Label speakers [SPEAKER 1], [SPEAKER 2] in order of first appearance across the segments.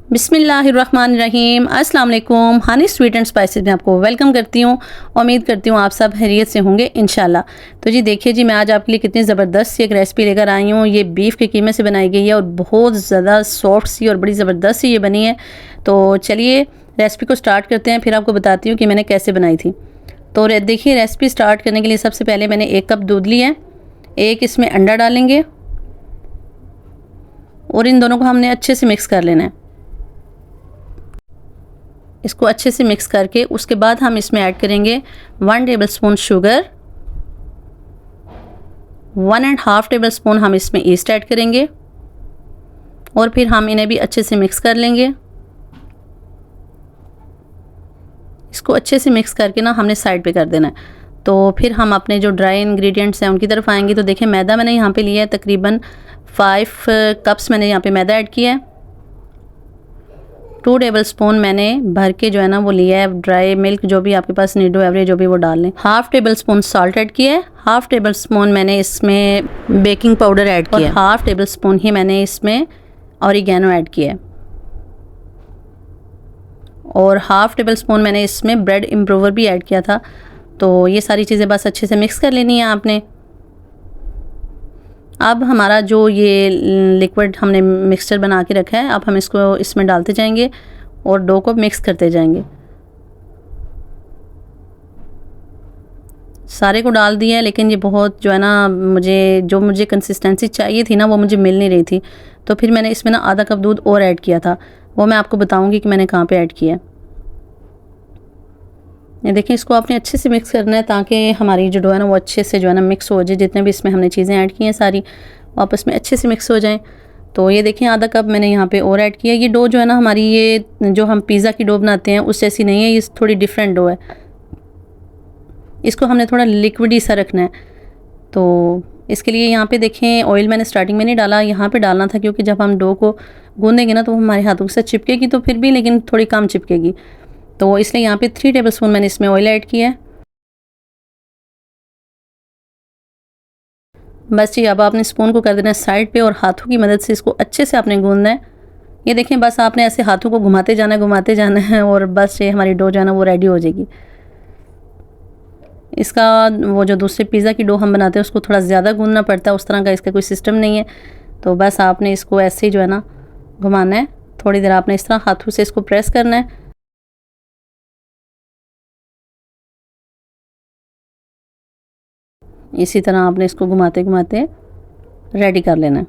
[SPEAKER 1] बिस्मिल्लाहिर्रहमानिर्रहीम। अस्सलाम वालेकुम। हनी स्वीट एंड स्पाइसेस में आपको वेलकम करती हूँ। उम्मीद करती हूँ आप सब खैरियत से होंगे इंशाल्लाह। तो जी देखिए जी, मैं आज आपके लिए कितनी ज़बरदस्त सी एक रेसिपी लेकर आई हूँ। ये बीफ के कीमे से बनाई गई है और बहुत ज़्यादा सॉफ्ट सी और बड़ी ज़बरदस्त सी ये बनी है। तो चलिए रेसिपी को स्टार्ट करते हैं, फिर आपको बताती हूँ कि मैंने कैसे बनाई थी। तो देखिए, रेसिपी स्टार्ट करने के लिए सबसे पहले मैंने 1 कप दूध लिया है, एक इसमें अंडा डालेंगे और इन दोनों को हमने अच्छे से मिक्स कर लेना है। इसको अच्छे से मिक्स करके उसके बाद हम इसमें ऐड करेंगे 1 टेबलस्पून शुगर, 1.5 टेबलस्पून हम इसमें ईस्ट ऐड करेंगे और फिर हम इन्हें भी अच्छे से मिक्स कर लेंगे। इसको अच्छे से मिक्स करके ना हमने साइड पे कर देना है। तो फिर हम अपने जो ड्राई इंग्रेडिएंट्स हैं उनकी तरफ आएंगे। तो देखिए, मैदा मैंने यहाँ पे लिया है तकरीबन 5 कप्स मैंने यहाँ पे मैदा ऐड किया है। 2 टेबलस्पून मैंने भर के जो है ना वो लिया है ड्राई मिल्क, जो भी आपके पास नीडो एवरेज जो भी वो डाल लें। 1/2 टेबलस्पून सॉल्ट ऐड किया है, 1/2 टेबलस्पून मैंने इसमें बेकिंग पाउडर ऐड किया है, 1/2 टेबलस्पून ही मैंने इसमें ऑरिगेनो ऐड किया है और 1/2 टेबलस्पून मैंने इसमें ब्रेड इम्प्रूवर भी ऐड किया था। तो ये सारी चीज़ें बस अच्छे से मिक्स कर लेनी है आपने। अब हमारा जो ये लिक्विड हमने मिक्सचर बना के रखा है, अब हम इसको इसमें डालते जाएंगे और डो को मिक्स करते जाएंगे। सारे को डाल दिया है, लेकिन ये बहुत जो है ना मुझे कंसिस्टेंसी चाहिए थी ना वो मुझे मिल नहीं रही थी। तो फिर मैंने इसमें ना आधा कप दूध और ऐड किया था, वो मैं आपको बताऊंगी कि मैंने कहाँ पे ऐड किया है। ये देखिए, इसको आपने अच्छे से मिक्स करना है ताकि हमारी जो डो है ना वो अच्छे से जो है ना मिक्स हो जाए। जितने भी इसमें हमने चीज़ें ऐड की हैं सारी वो आपस में अच्छे से मिक्स हो जाएं। तो ये देखिए, आधा कप मैंने यहाँ पे और ऐड किया। ये डो जो है ना हमारी, ये जो हम पिज़्ज़ा की डो बनाते हैं उस जैसी नहीं है, ये थोड़ी डिफरेंट डो है। इसको हमने थोड़ा लिक्विडी सा रखना है। तो इसके लिए यहाँ पे देखें, ऑयल मैंने स्टार्टिंग में नहीं डाला, यहाँ पे डालना था क्योंकि जब हम डो को गूंदेंगे ना तो हमारे हाथों के साथ चिपकेगी तो फिर भी, लेकिन थोड़ी कम चिपकेगी। तो इसलिए यहाँ पे 3 टेबलस्पून मैंने इसमें ऑयल ऐड किया है। बस जी, अब आपने स्पून को कर देना है साइड पे और हाथों की मदद से इसको अच्छे से आपने गूंदना है। ये देखें, बस आपने ऐसे हाथों को घुमाते जाना है और बस ये हमारी डो जो है ना वो रेडी हो जाएगी। इसका वो जो दूसरे पिज़्ज़ा की डो हम बनाते हैं उसको थोड़ा ज़्यादा गूंदना पड़ता है, उस तरह का इसका कोई सिस्टम नहीं है। तो बस आपने इसको ऐसे ही जो है ना घुमाना है, थोड़ी देर आपने इस तरह हाथों से इसको प्रेस करना है। इसी तरह आपने इसको घुमाते घुमाते रेडी कर लेना है।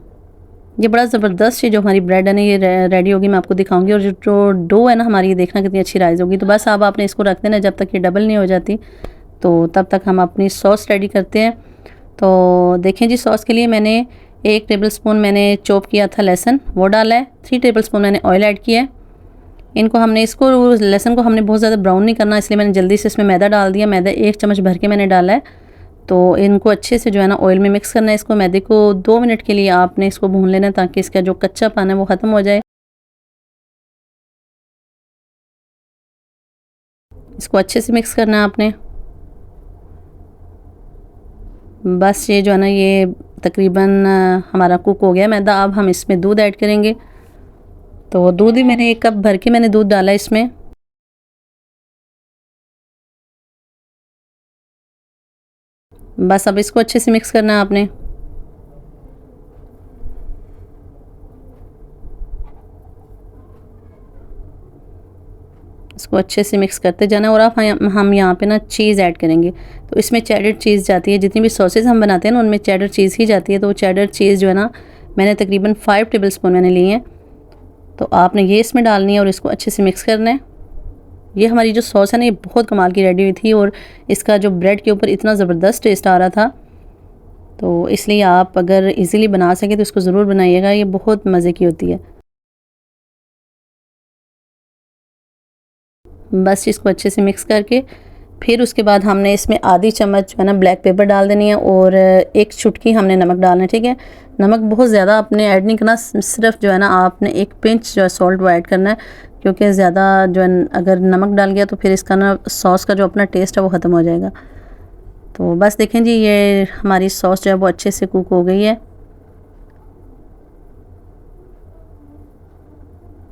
[SPEAKER 1] ये बड़ा ज़बरदस्त ये जो हमारी ब्रेड है ना ये रेडी होगी, मैं आपको दिखाऊंगी। और जो डो है ना हमारी, ये देखना कितनी अच्छी राइज होगी। तो बस अब आपने इसको रख देना जब तक ये डबल नहीं हो जाती। तो तब तक हम अपनी सॉस रेडी करते हैं। तो देखें जी, सॉस के लिए मैंने 1 टेबलस्पून मैंने चॉप किया था लहसुन, वो डाला है। 3 टेबलस्पून मैंने ऑयल ऐड किया है। इनको हमने लहसुन को हमने बहुत ज़्यादा ब्राउन नहीं करना, इसलिए मैंने जल्दी से इसमें मैदा डाल दिया। मैदा 1 चम्मच भर के मैंने डाला है। तो इनको अच्छे से जो है ना ऑयल में मिक्स करना है। इसको मैदे को 2 मिनट के लिए आपने इसको भून लेना है ताकि इसका जो कच्चापन है वो ख़त्म हो जाए। इसको अच्छे से मिक्स करना है आपने। बस ये जो है ना ये तकरीबन हमारा कुक हो गया मैदा। अब हम इसमें दूध ऐड करेंगे। तो दूध ही मैंने 1 कप भर के मैंने दूध डाला इसमें। बस अब इसको अच्छे से मिक्स करना है आपने। इसको अच्छे से मिक्स करते जाना। और अब हम यहाँ पे ना चीज़ ऐड करेंगे। तो इसमें चेडर चीज़ जाती है, जितनी भी सॉसेज हम बनाते हैं ना उनमें चेडर चीज़ ही जाती है। तो चेडर चीज़ जो है ना मैंने तकरीबन 5 टेबलस्पून मैंने लिए हैं। तो आपने ये इसमें डालनी है और इसको अच्छे से मिक्स करना है। ये हमारी जो सॉस है ना ये बहुत कमाल की रेडी हुई थी और इसका जो ब्रेड के ऊपर इतना ज़बरदस्त टेस्ट आ रहा था। तो इसलिए आप अगर इजीली बना सकें तो इसको ज़रूर बनाइएगा, ये बहुत मज़े की होती है। बस इसको अच्छे से मिक्स करके फिर उसके बाद हमने इसमें आधी चम्मच जो है ना ब्लैक पेपर डाल देनी है और 1 चुटकी हमने नमक डालना है। ठीक है, नमक बहुत ज़्यादा आपने ऐड नहीं करना, सिर्फ जो है ना आपने 1 पिंच जो है सॉल्ट वो ऐड करना है। क्योंकि ज़्यादा जो है अगर नमक डाल गया तो फिर इसका ना सॉस का जो अपना टेस्ट है वो ख़त्म हो जाएगा। तो बस देखें जी, ये हमारी सॉस जो है वो अच्छे से कुक हो गई है।